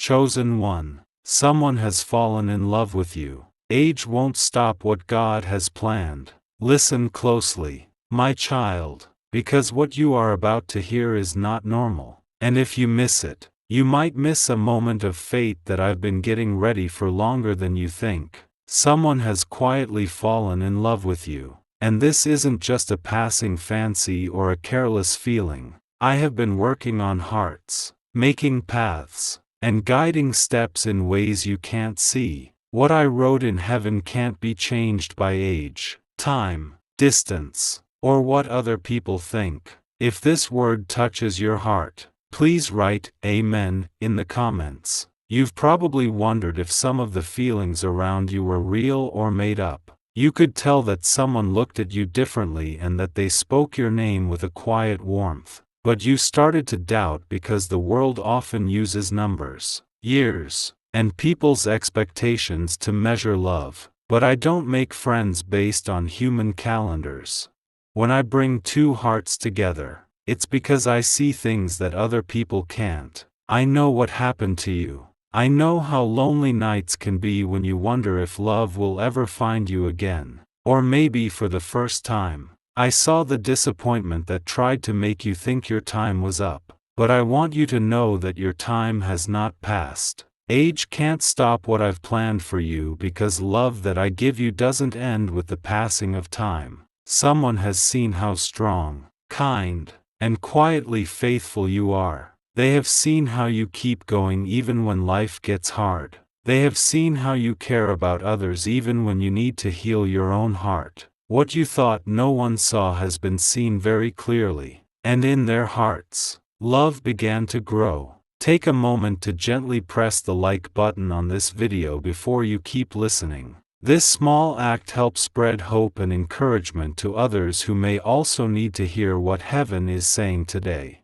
Chosen one. Someone has fallen in love with you. Age won't stop what God has planned. Listen closely, my child, because what you are about to hear is not normal. And if you miss it, you might miss a moment of fate that I've been getting ready for longer than you think. Someone has quietly fallen in love with you. And this isn't just a passing fancy or a careless feeling. I have been working on hearts, making paths, and guiding steps in ways you can't see. What I wrote in heaven can't be changed by age, time, distance, or what other people think. If this word touches your heart, please write Amen in the comments. You've probably wondered if some of the feelings around you were real or made up. You could tell that someone looked at you differently and that they spoke your name with a quiet warmth. But you started to doubt because the world often uses numbers, years, and people's expectations to measure love. But I don't make friends based on human calendars. When I bring two hearts together, it's because I see things that other people can't. I know what happened to you. I know how lonely nights can be when you wonder if love will ever find you again. Or maybe for the first time. I saw the disappointment that tried to make you think your time was up. But I want you to know that your time has not passed. Age can't stop what I've planned for you because love that I give you doesn't end with the passing of time. Someone has seen how strong, kind, and quietly faithful you are. They have seen how you keep going even when life gets hard. They have seen how you care about others even when you need to heal your own heart. What you thought no one saw has been seen very clearly. And in their hearts, love began to grow. Take a moment to gently press the like button on this video before you keep listening. This small act helps spread hope and encouragement to others who may also need to hear what heaven is saying today.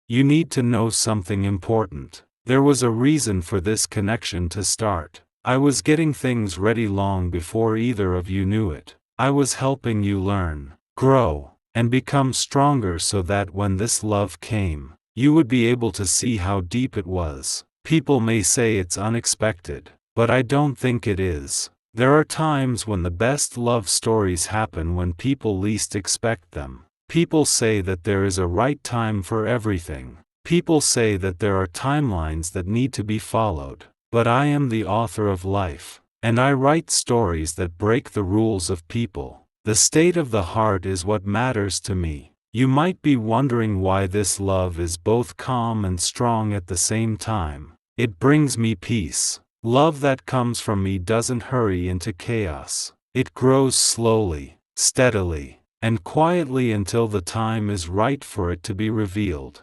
You need to know something important. There was a reason for this connection to start. I was getting things ready long before either of you knew it. I was helping you learn, grow, and become stronger so that when this love came, you would be able to see how deep it was. People may say it's unexpected, but I don't think it is. There are times when the best love stories happen when people least expect them. People say that there is a right time for everything. People say that there are timelines that need to be followed. But I am the author of life, and I write stories that break the rules of people. The state of the heart is what matters to me. You might be wondering why this love is both calm and strong at the same time. It brings me peace. Love that comes from me doesn't hurry into chaos. It grows slowly, steadily, and quietly until the time is right for it to be revealed.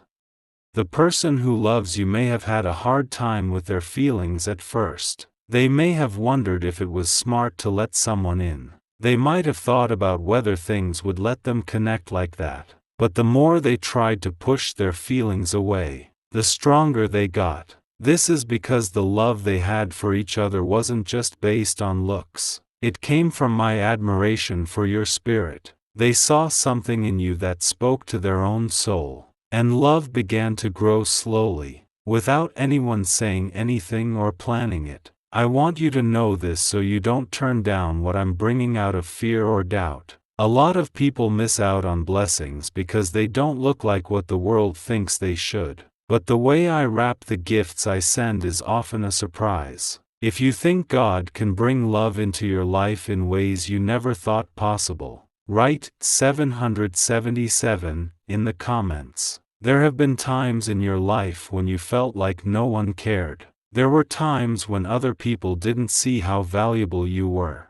The person who loves you may have had a hard time with their feelings at first. They may have wondered if it was smart to let someone in. They might have thought about whether things would let them connect like that. But the more they tried to push their feelings away, the stronger they got. This is because the love they had for each other wasn't just based on looks. It came from my admiration for your spirit. They saw something in you that spoke to their own soul. And love began to grow slowly, without anyone saying anything or planning it. I want you to know this so you don't turn down what I'm bringing out of fear or doubt. A lot of people miss out on blessings because they don't look like what the world thinks they should. But the way I wrap the gifts I send is often a surprise. If you think God can bring love into your life in ways you never thought possible, write 777 in the comments. There have been times in your life when you felt like no one cared. There were times when other people didn't see how valuable you were.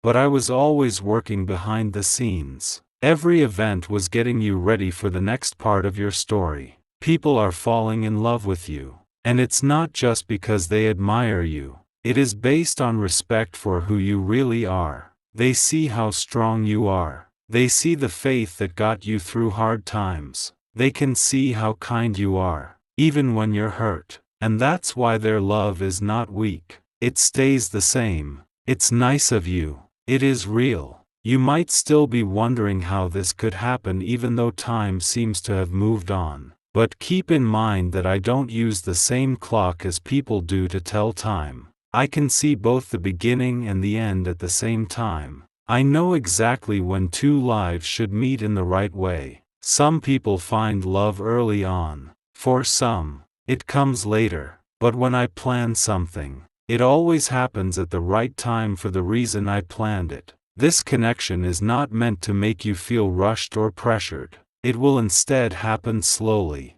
But I was always working behind the scenes. Every event was getting you ready for the next part of your story. People are falling in love with you. And it's not just because they admire you. It is based on respect for who you really are. They see how strong you are. They see the faith that got you through hard times. They can see how kind you are, even when you're hurt. And that's why their love is not weak. It stays the same. It's nice of you. It is real. You might still be wondering how this could happen even though time seems to have moved on. But keep in mind that I don't use the same clock as people do to tell time. I can see both the beginning and the end at the same time. I know exactly when two lives should meet in the right way. Some people find love early on. For some, it comes later. But when I plan something, it always happens at the right time for the reason I planned it. This connection is not meant to make you feel rushed or pressured. It will instead happen slowly.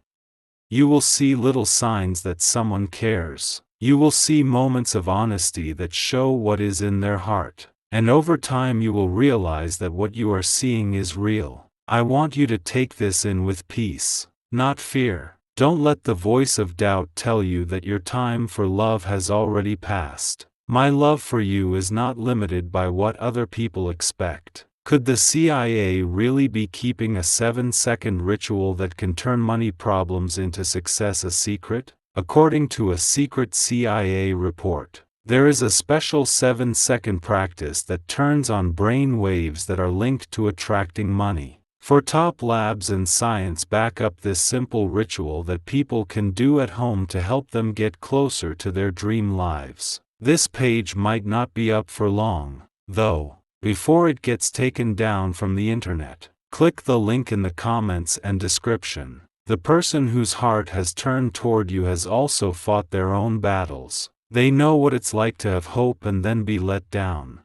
You will see little signs that someone cares. You will see moments of honesty that show what is in their heart. And over time you will realize that what you are seeing is real. I want you to take this in with peace, not fear. Don't let the voice of doubt tell you that your time for love has already passed. My love for you is not limited by what other people expect. Could the CIA really be keeping a 7-second ritual that can turn money problems into success a secret? According to a secret CIA report, there is a special 7-second practice that turns on brain waves that are linked to attracting money. For top labs and science back up this simple ritual that people can do at home to help them get closer to their dream lives. This page might not be up for long, though. Before it gets taken down from the internet, click the link in the comments and description. The person whose heart has turned toward you has also fought their own battles. They know what it's like to have hope and then be let down.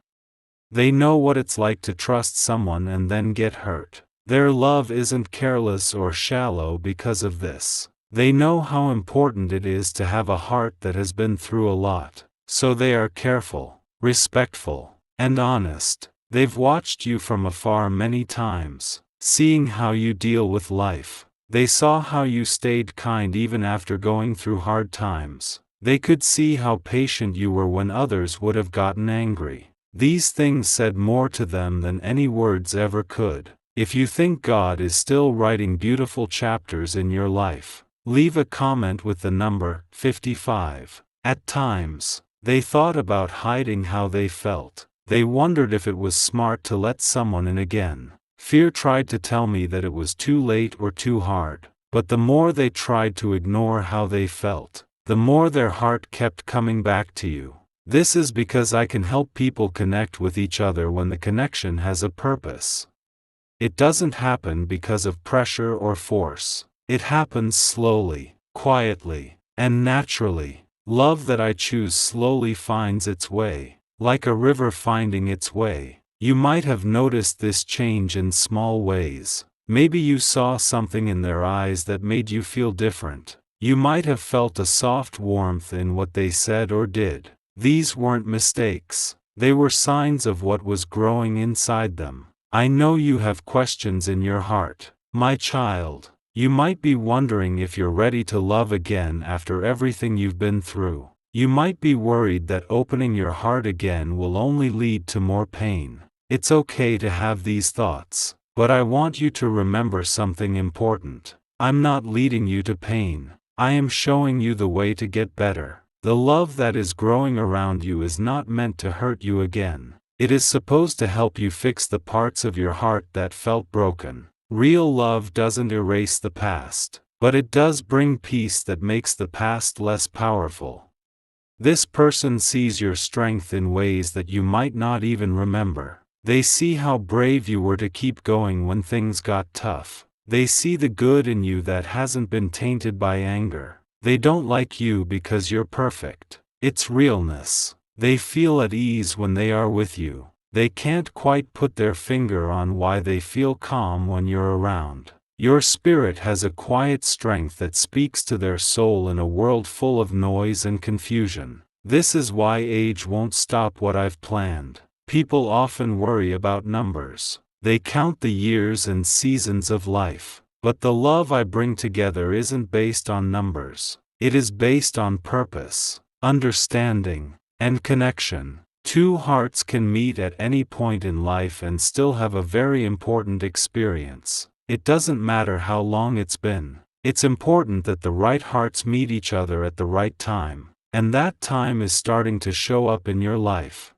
They know what it's like to trust someone and then get hurt. Their love isn't careless or shallow because of this. They know how important it is to have a heart that has been through a lot. So they are careful, respectful, and honest. They've watched you from afar many times, seeing how you deal with life. They saw how you stayed kind even after going through hard times. They could see how patient you were when others would have gotten angry. These things said more to them than any words ever could. If you think God is still writing beautiful chapters in your life, leave a comment with the number 55. At times, they thought about hiding how they felt. They wondered if it was smart to let someone in again. Fear tried to tell me that it was too late or too hard. But the more they tried to ignore how they felt, the more their heart kept coming back to you. This is because I can help people connect with each other when the connection has a purpose. It doesn't happen because of pressure or force. It happens slowly, quietly, and naturally. Love that I choose slowly finds its way, like a river finding its way. You might have noticed this change in small ways. Maybe you saw something in their eyes that made you feel different. You might have felt a soft warmth in what they said or did. These weren't mistakes. They were signs of what was growing inside them. I know you have questions in your heart, my child. You might be wondering if you're ready to love again after everything you've been through. You might be worried that opening your heart again will only lead to more pain. It's okay to have these thoughts, but I want you to remember something important. I'm not leading you to pain. I am showing you the way to get better. The love that is growing around you is not meant to hurt you again. It is supposed to help you fix the parts of your heart that felt broken. Real love doesn't erase the past, but it does bring peace that makes the past less powerful. This person sees your strength in ways that you might not even remember. They see how brave you were to keep going when things got tough. They see the good in you that hasn't been tainted by anger. They don't like you because you're perfect. It's realness. They feel at ease when they are with you. They can't quite put their finger on why they feel calm when you're around. Your spirit has a quiet strength that speaks to their soul in a world full of noise and confusion. This is why age won't stop what I've planned. People often worry about numbers. They count the years and seasons of life. But the love I bring together isn't based on numbers. It is based on purpose, understanding, and connection. Two hearts can meet at any point in life and still have a very important experience. It doesn't matter how long it's been. It's important that the right hearts meet each other at the right time, and that time is starting to show up in your life.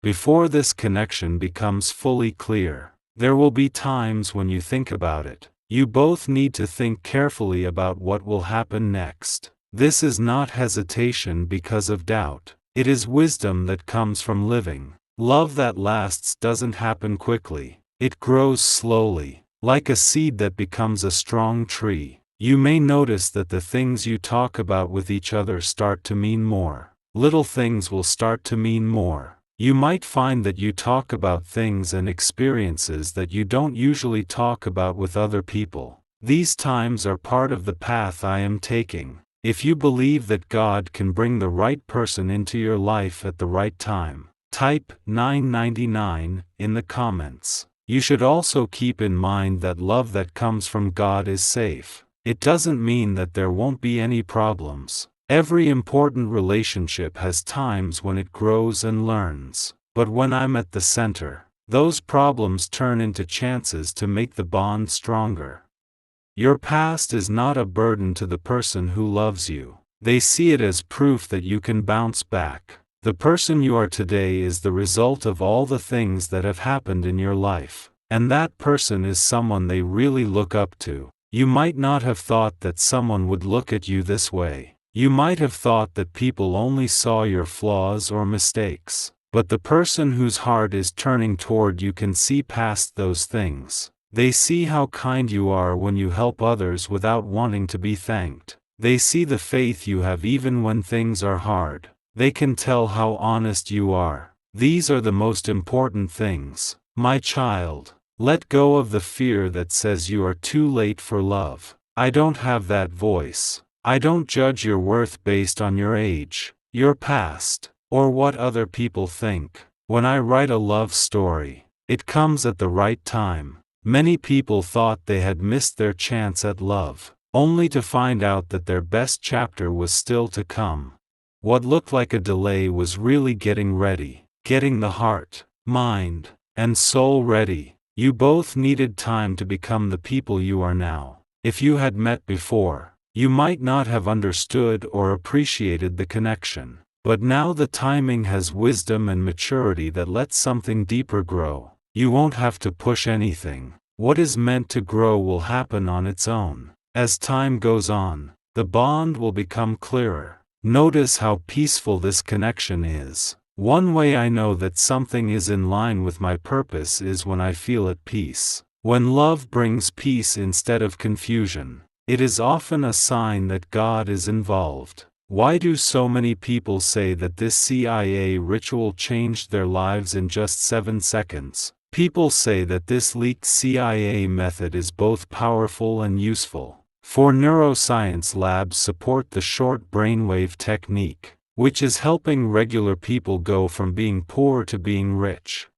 Before this connection becomes fully clear, there will be times when you think about it. You both need to think carefully about what will happen next. This is not hesitation because of doubt. It is wisdom that comes from living. Love that lasts doesn't happen quickly. It grows slowly, like a seed that becomes a strong tree. You may notice that the things you talk about with each other start to mean more. Little things will start to mean more. You might find that you talk about things and experiences that you don't usually talk about with other people. These times are part of the path I am taking. If you believe that God can bring the right person into your life at the right time, type 999 in the comments. You should also keep in mind that love that comes from God is safe. It doesn't mean that there won't be any problems. Every important relationship has times when it grows and learns. But when I'm at the center, those problems turn into chances to make the bond stronger. Your past is not a burden to the person who loves you. They see it as proof that you can bounce back. The person you are today is the result of all the things that have happened in your life. And that person is someone they really look up to. You might not have thought that someone would look at you this way. You might have thought that people only saw your flaws or mistakes. But the person whose heart is turning toward you can see past those things. They see how kind you are when you help others without wanting to be thanked. They see the faith you have even when things are hard. They can tell how honest you are. These are the most important things. My child, let go of the fear that says you are too late for love. I don't have that voice. I don't judge your worth based on your age, your past, or what other people think. When I write a love story, it comes at the right time. Many people thought they had missed their chance at love, only to find out that their best chapter was still to come. What looked like a delay was really getting ready, getting the heart, mind, and soul ready. You both needed time to become the people you are now. If you had met before, you might not have understood or appreciated the connection. But now the timing has wisdom and maturity that lets something deeper grow. You won't have to push anything. What is meant to grow will happen on its own. As time goes on, the bond will become clearer. Notice how peaceful this connection is. One way I know that something is in line with my purpose is when I feel at peace. When love brings peace instead of confusion, it is often a sign that God is involved. Why do so many people say that this CIA ritual changed their lives in just 7 seconds? People say that this leaked CIA method is both powerful and useful. 4 neuroscience labs support the short brainwave technique, which is helping regular people go from being poor to being rich.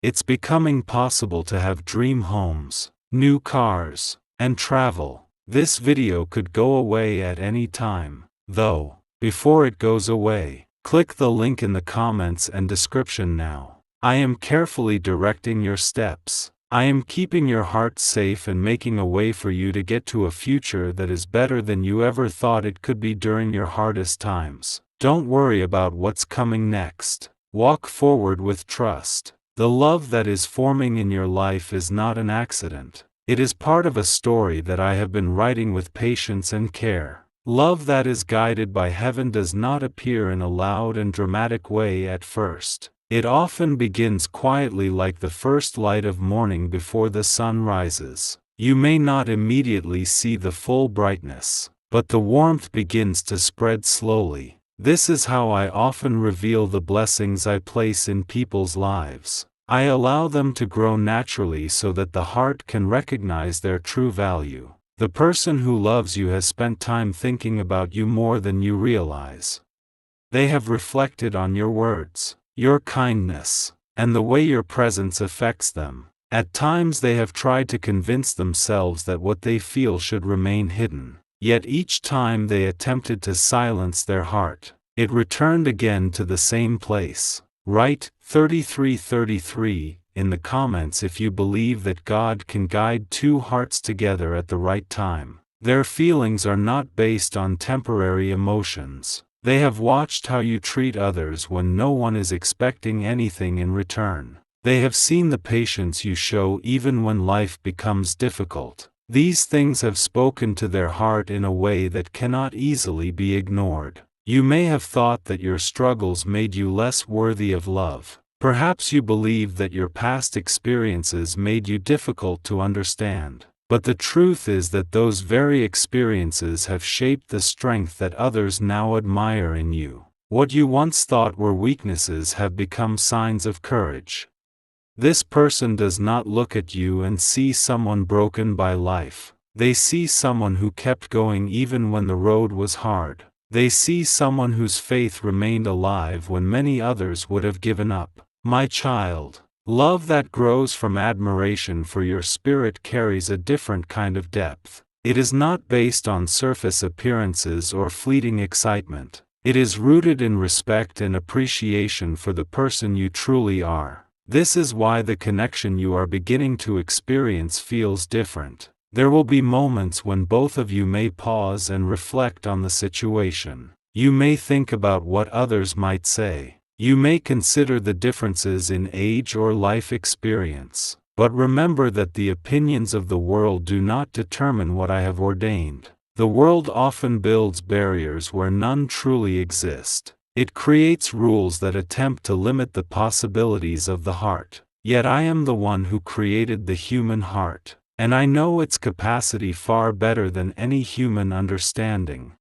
It's becoming possible to have dream homes, new cars, and travel. This video could go away at any time, though. Before it goes away, click the link in the comments and description now. I am carefully directing your steps. I am keeping your heart safe and making a way for you to get to a future that is better than you ever thought it could be during your hardest times. Don't worry about what's coming next. Walk forward with trust. The love that is forming in your life is not an accident. It is part of a story that I have been writing with patience and care. Love that is guided by heaven does not appear in a loud and dramatic way at first. It often begins quietly like the first light of morning before the sun rises. You may not immediately see the full brightness, but the warmth begins to spread slowly. This is how I often reveal the blessings I place in people's lives. I allow them to grow naturally so that the heart can recognize their true value. The person who loves you has spent time thinking about you more than you realize. They have reflected on your words, your kindness, and the way your presence affects them. At times they have tried to convince themselves that what they feel should remain hidden. Yet each time they attempted to silence their heart, it returned again to the same place. Write 3333 in the comments if you believe that God can guide 2 hearts together at the right time. Their feelings are not based on temporary emotions. They have watched how you treat others when no one is expecting anything in return. They have seen the patience you show even when life becomes difficult. These things have spoken to their heart in a way that cannot easily be ignored. You may have thought that your struggles made you less worthy of love. Perhaps you believed that your past experiences made you difficult to understand. But the truth is that those very experiences have shaped the strength that others now admire in you. What you once thought were weaknesses have become signs of courage. This person does not look at you and see someone broken by life. They see someone who kept going even when the road was hard. They see someone whose faith remained alive when many others would have given up. My child, love that grows from admiration for your spirit carries a different kind of depth. It is not based on surface appearances or fleeting excitement. It is rooted in respect and appreciation for the person you truly are. This is why the connection you are beginning to experience feels different. There will be moments when both of you may pause and reflect on the situation. You may think about what others might say. You may consider the differences in age or life experience. But remember that the opinions of the world do not determine what I have ordained. The world often builds barriers where none truly exist. It creates rules that attempt to limit the possibilities of the heart. Yet I am the one who created the human heart. And I know its capacity far better than any human understanding.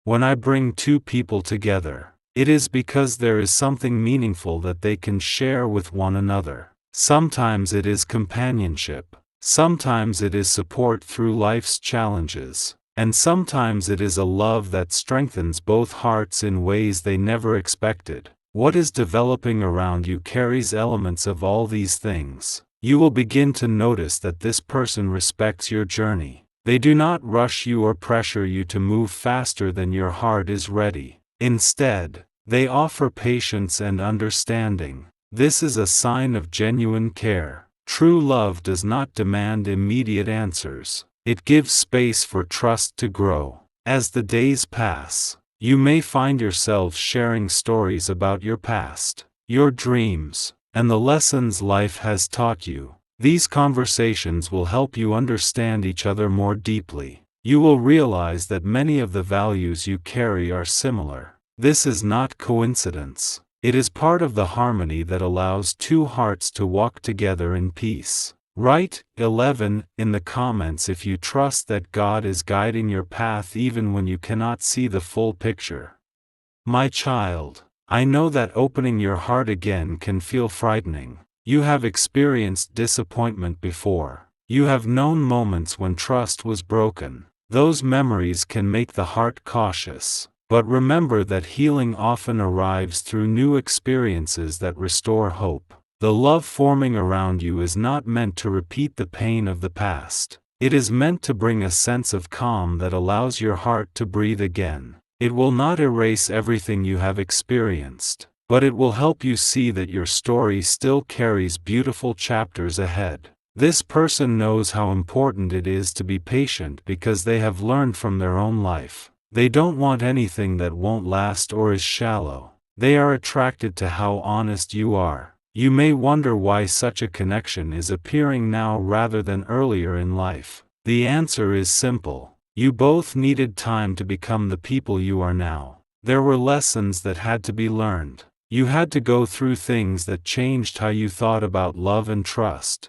When I bring two people together, it is because there is something meaningful that they can share with one another. Sometimes it is companionship, sometimes it is support through life's challenges, and sometimes it is a love that strengthens both hearts in ways they never expected. What is developing around you carries elements of all these things. You will begin to notice that this person respects your journey. They do not rush you or pressure you to move faster than your heart is ready. Instead, they offer patience and understanding. This is a sign of genuine care. True love does not demand immediate answers. It gives space for trust to grow. As the days pass, you may find yourselves sharing stories about your past, your dreams, and the lessons life has taught you. These conversations will help you understand each other more deeply. You will realize that many of the values you carry are similar. This is not coincidence. It is part of the harmony that allows two hearts to walk together in peace. Write 11 in the comments if you trust that God is guiding your path even when you cannot see the full picture. My child, I know that opening your heart again can feel frightening. You have experienced disappointment before. You have known moments when trust was broken. Those memories can make the heart cautious. But remember that healing often arrives through new experiences that restore hope. The love forming around you is not meant to repeat the pain of the past. It is meant to bring a sense of calm that allows your heart to breathe again. It will not erase everything you have experienced, but it will help you see that your story still carries beautiful chapters ahead. This person knows how important it is to be patient because they have learned from their own life. They don't want anything that won't last or is shallow. They are attracted to how honest you are. You may wonder why such a connection is appearing now rather than earlier in life. The answer is simple. You both needed time to become the people you are now. There were lessons that had to be learned. You had to go through things that changed how you thought about love and trust.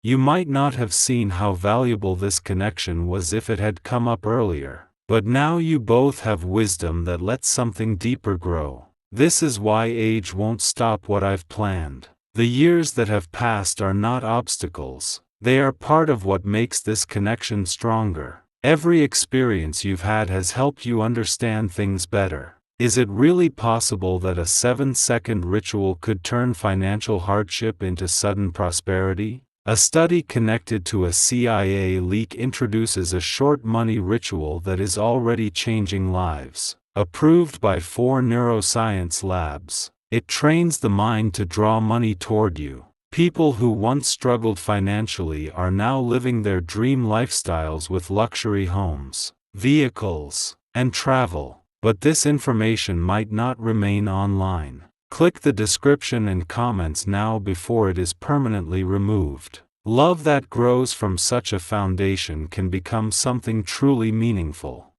You might not have seen how valuable this connection was if it had come up earlier, but now you both have wisdom that lets something deeper grow. This is why age won't stop what I've planned. The years that have passed are not obstacles. They are part of what makes this connection stronger. Every experience you've had has helped you understand things better. Is it really possible that a 7-second ritual could turn financial hardship into sudden prosperity? A study connected to a CIA leak introduces a short money ritual that is already changing lives. Approved by 4 neuroscience labs, it trains the mind to draw money toward you. People who once struggled financially are now living their dream lifestyles with luxury homes, vehicles, and travel. But this information might not remain online. Click the description and comments now before it is permanently removed. Love that grows from such a foundation can become something truly meaningful.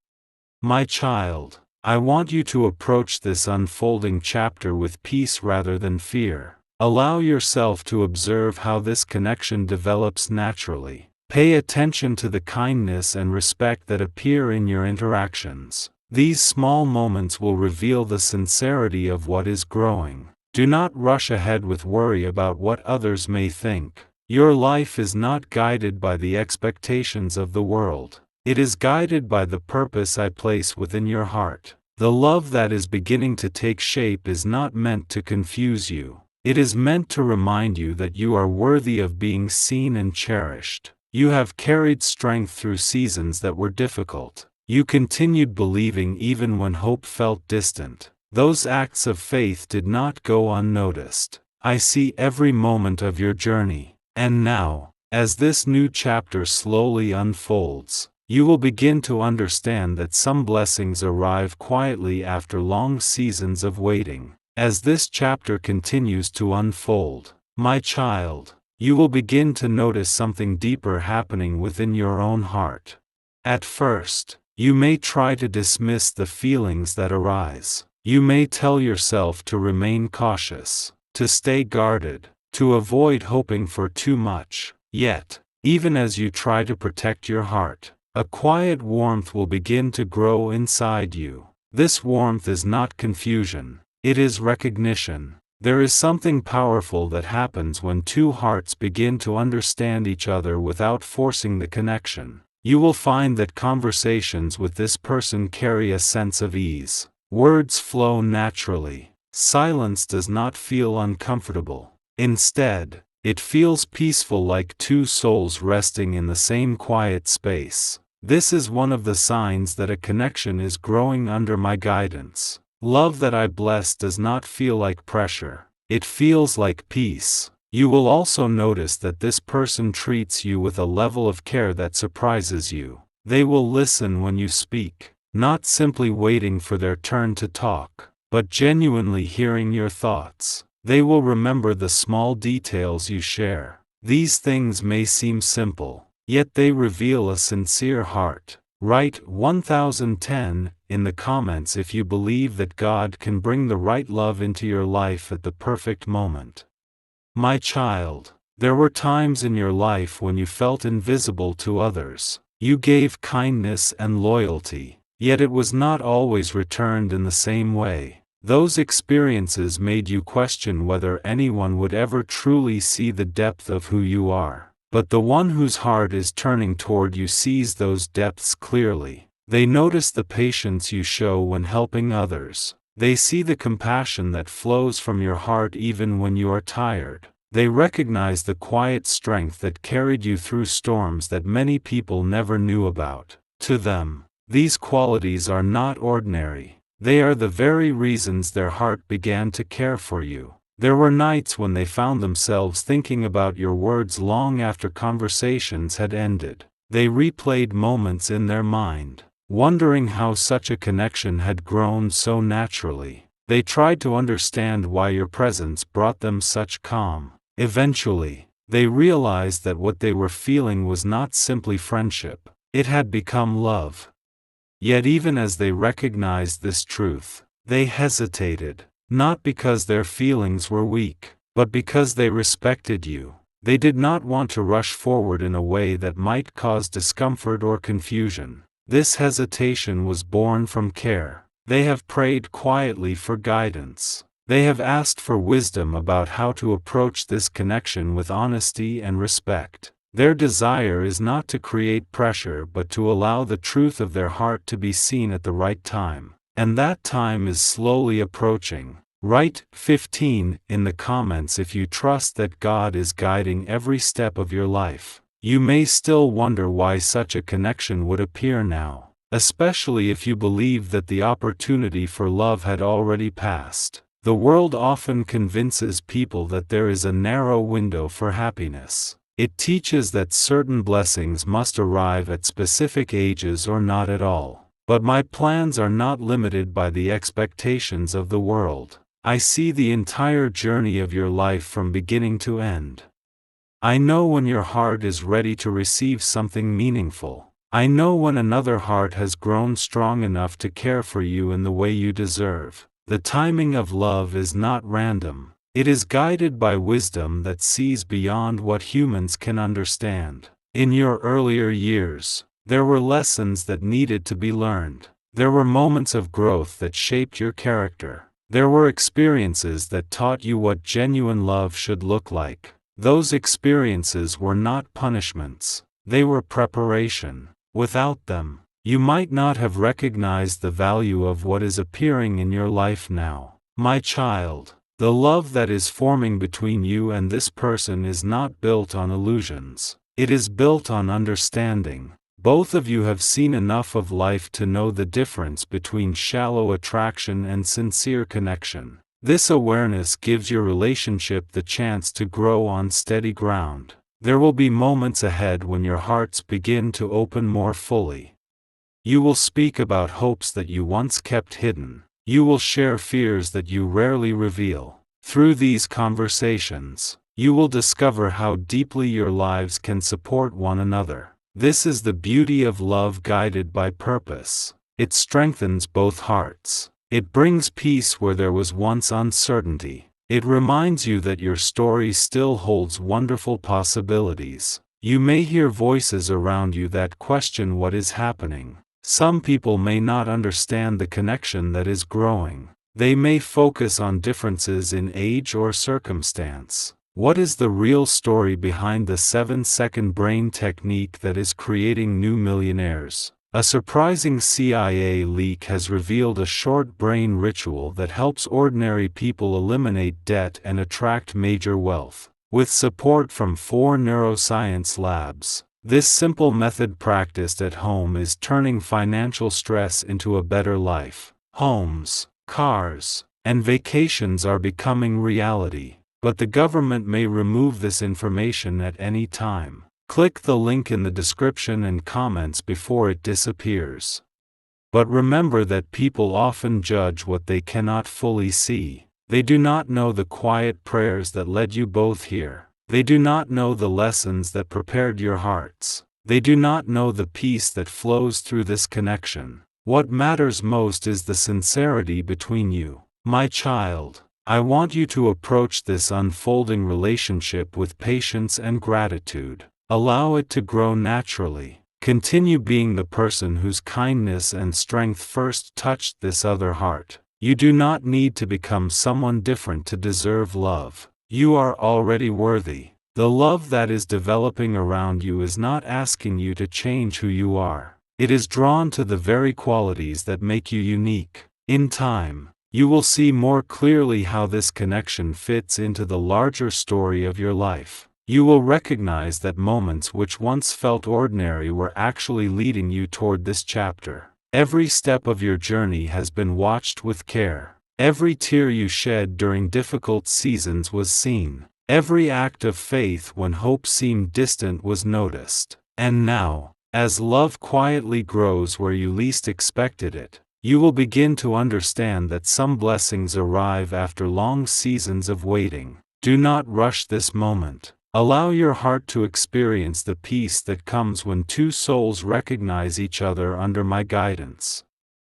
My child, I want you to approach this unfolding chapter with peace rather than fear. Allow yourself to observe how this connection develops naturally. Pay attention to the kindness and respect that appear in your interactions. These small moments will reveal the sincerity of what is growing. Do not rush ahead with worry about what others may think. Your life is not guided by the expectations of the world. It is guided by the purpose I place within your heart. The love that is beginning to take shape is not meant to confuse you. It is meant to remind you that you are worthy of being seen and cherished. You have carried strength through seasons that were difficult. You continued believing even when hope felt distant. Those acts of faith did not go unnoticed. I see every moment of your journey. And now, as this new chapter slowly unfolds, you will begin to understand that some blessings arrive quietly after long seasons of waiting. As this chapter continues to unfold, my child, you will begin to notice something deeper happening within your own heart. At first, you may try to dismiss the feelings that arise. You may tell yourself to remain cautious, to stay guarded, to avoid hoping for too much. Yet, even as you try to protect your heart, a quiet warmth will begin to grow inside you. This warmth is not confusion, it is recognition. There is something powerful that happens when two hearts begin to understand each other without forcing the connection. You will find that conversations with this person carry a sense of ease. Words flow naturally. Silence does not feel uncomfortable. Instead, it feels peaceful, like two souls resting in the same quiet space. This is one of the signs that a connection is growing under my guidance. Love that I bless does not feel like pressure. It feels like peace. You will also notice that this person treats you with a level of care that surprises you. They will listen when you speak, not simply waiting for their turn to talk, but genuinely hearing your thoughts. They will remember the small details you share. These things may seem simple, yet they reveal a sincere heart. Write 1010 in the comments if you believe that God can bring the right love into your life at the perfect moment. My child, there were times in your life when you felt invisible to others. You gave kindness and loyalty, yet it was not always returned in the same way. Those experiences made you question whether anyone would ever truly see the depth of who you are. But the one whose heart is turning toward you sees those depths clearly. They notice the patience you show when helping others. They see the compassion that flows from your heart even when you are tired. They recognize the quiet strength that carried you through storms that many people never knew about. To them, these qualities are not ordinary. They are the very reasons their heart began to care for you. There were nights when they found themselves thinking about your words long after conversations had ended. They replayed moments in their mind, wondering how such a connection had grown so naturally. They tried to understand why your presence brought them such calm. Eventually, they realized that what they were feeling was not simply friendship, it had become love. Yet even as they recognized this truth, they hesitated, not because their feelings were weak, but because they respected you. They did not want to rush forward in a way that might cause discomfort or confusion. This hesitation was born from care. They have prayed quietly for guidance. They have asked for wisdom about how to approach this connection with honesty and respect. Their desire is not to create pressure but to allow the truth of their heart to be seen at the right time. And that time is slowly approaching. Write 15 in the comments if you trust that God is guiding every step of your life. You may still wonder why such a connection would appear now, especially if you believe that the opportunity for love had already passed. The world often convinces people that there is a narrow window for happiness. It teaches that certain blessings must arrive at specific ages or not at all. But my plans are not limited by the expectations of the world. I see the entire journey of your life from beginning to end. I know when your heart is ready to receive something meaningful. I know when another heart has grown strong enough to care for you in the way you deserve. The timing of love is not random. It is guided by wisdom that sees beyond what humans can understand. In your earlier years, there were lessons that needed to be learned. There were moments of growth that shaped your character. There were experiences that taught you what genuine love should look like. Those experiences were not punishments. They were preparation. Without them, you might not have recognized the value of what is appearing in your life now. My child, the love that is forming between you and this person is not built on illusions. It is built on understanding. Both of you have seen enough of life to know the difference between shallow attraction and sincere connection. This awareness gives your relationship the chance to grow on steady ground. There will be moments ahead when your hearts begin to open more fully. You will speak about hopes that you once kept hidden. You will share fears that you rarely reveal. Through these conversations, you will discover how deeply your lives can support one another. This is the beauty of love guided by purpose. It strengthens both hearts. It brings peace where there was once uncertainty. It reminds you that your story still holds wonderful possibilities. You may hear voices around you that question what is happening. Some people may not understand the connection that is growing. They may focus on differences in age or circumstance. What is the real story behind the 7-second brain technique that is creating new millionaires? A surprising CIA leak has revealed a short brain ritual that helps ordinary people eliminate debt and attract major wealth. With support from 4 neuroscience labs, this simple method practiced at home is turning financial stress into a better life. Homes, cars, and vacations are becoming reality, but the government may remove this information at any time. Click the link in the description and comments before it disappears. But remember that people often judge what they cannot fully see. They do not know the quiet prayers that led you both here. They do not know the lessons that prepared your hearts. They do not know the peace that flows through this connection. What matters most is the sincerity between you. My child, I want you to approach this unfolding relationship with patience and gratitude. Allow it to grow naturally. Continue being the person whose kindness and strength first touched this other heart. You do not need to become someone different to deserve love. You are already worthy. The love that is developing around you is not asking you to change who you are. It is drawn to the very qualities that make you unique. In time, you will see more clearly how this connection fits into the larger story of your life. You will recognize that moments which once felt ordinary were actually leading you toward this chapter. Every step of your journey has been watched with care. Every tear you shed during difficult seasons was seen. Every act of faith when hope seemed distant was noticed. And now, as love quietly grows where you least expected it, you will begin to understand that some blessings arrive after long seasons of waiting. Do not rush this moment. Allow your heart to experience the peace that comes when two souls recognize each other under my guidance.